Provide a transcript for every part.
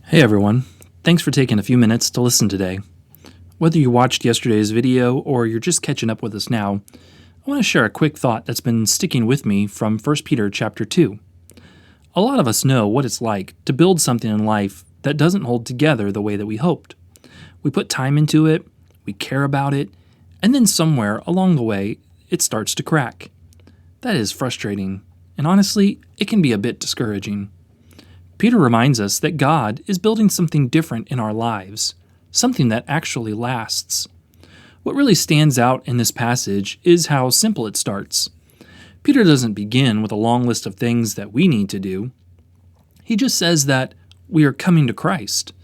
Hey everyone, thanks for taking a few minutes to listen today. Whether you watched yesterday's video or you're just catching up with us now, I want to share a quick thought that's been sticking with me from 1 Peter chapter 2. A lot of us know what it's like to build something in life that doesn't hold together the way that we hoped. We put time into it, we care about it, and then somewhere along the way, it starts to crack. That is frustrating, and honestly, it can be a bit discouraging. Peter reminds us that God is building something different in our lives, something that actually lasts. What really stands out in this passage is how simple it starts. Peter doesn't begin with a long list of things that we need to do. He just says that we are coming to Christ.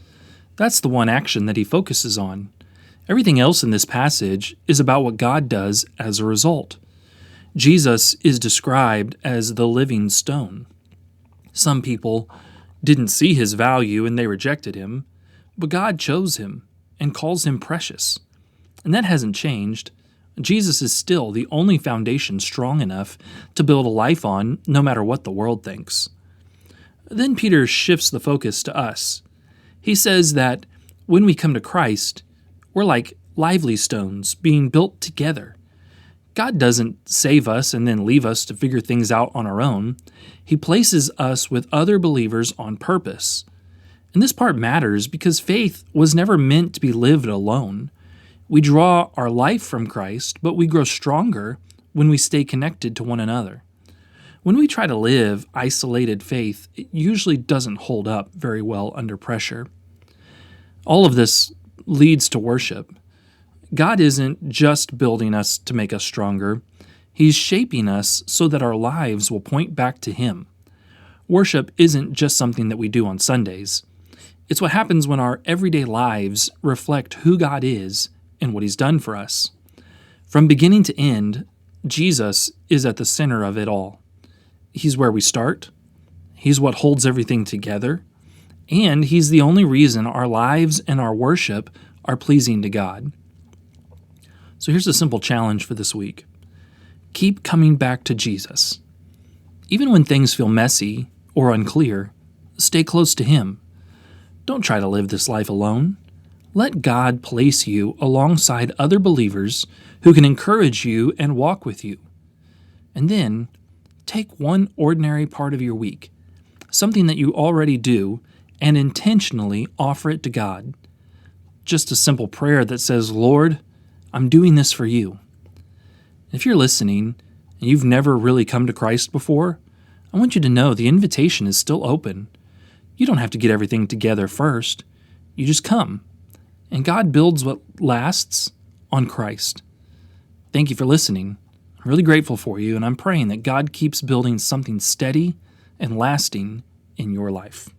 That's the one action that he focuses on. Everything else in this passage is about what God does as a result. Jesus is described as the living stone. Some people didn't see his value and they rejected him, but God chose him and calls him precious. And that hasn't changed. Jesus is still the only foundation strong enough to build a life on, no matter what the world thinks. Then Peter shifts the focus to us. He says that when we come to Christ, we're like lively stones being built together. God doesn't save us and then leave us to figure things out on our own. He places us with other believers on purpose. And this part matters because faith was never meant to be lived alone. We draw our life from Christ, but we grow stronger when we stay connected to one another. When we try to live isolated faith, it usually doesn't hold up very well under pressure. All of this leads to worship. God isn't just building us to make us stronger. He's shaping us so that our lives will point back to Him. Worship isn't just something that we do on Sundays. It's what happens when our everyday lives reflect who God is and what He's done for us. From beginning to end, Jesus is at the center of it all. He's where we start. He's what holds everything together. And He's the only reason our lives and our worship are pleasing to God. So here's a simple challenge for this week. Keep coming back to Jesus. Even when things feel messy or unclear, stay close to Him. Don't try to live this life alone. Let God place you alongside other believers who can encourage you and walk with you. And then, take one ordinary part of your week, something that you already do, and intentionally offer it to God. Just a simple prayer that says, "Lord, I'm doing this for you." If you're listening and you've never really come to Christ before, I want you to know the invitation is still open. You don't have to get everything together first. You just come. And God builds what lasts on Christ. Thank you for listening. I'm really grateful for you, and I'm praying that God keeps building something steady and lasting in your life.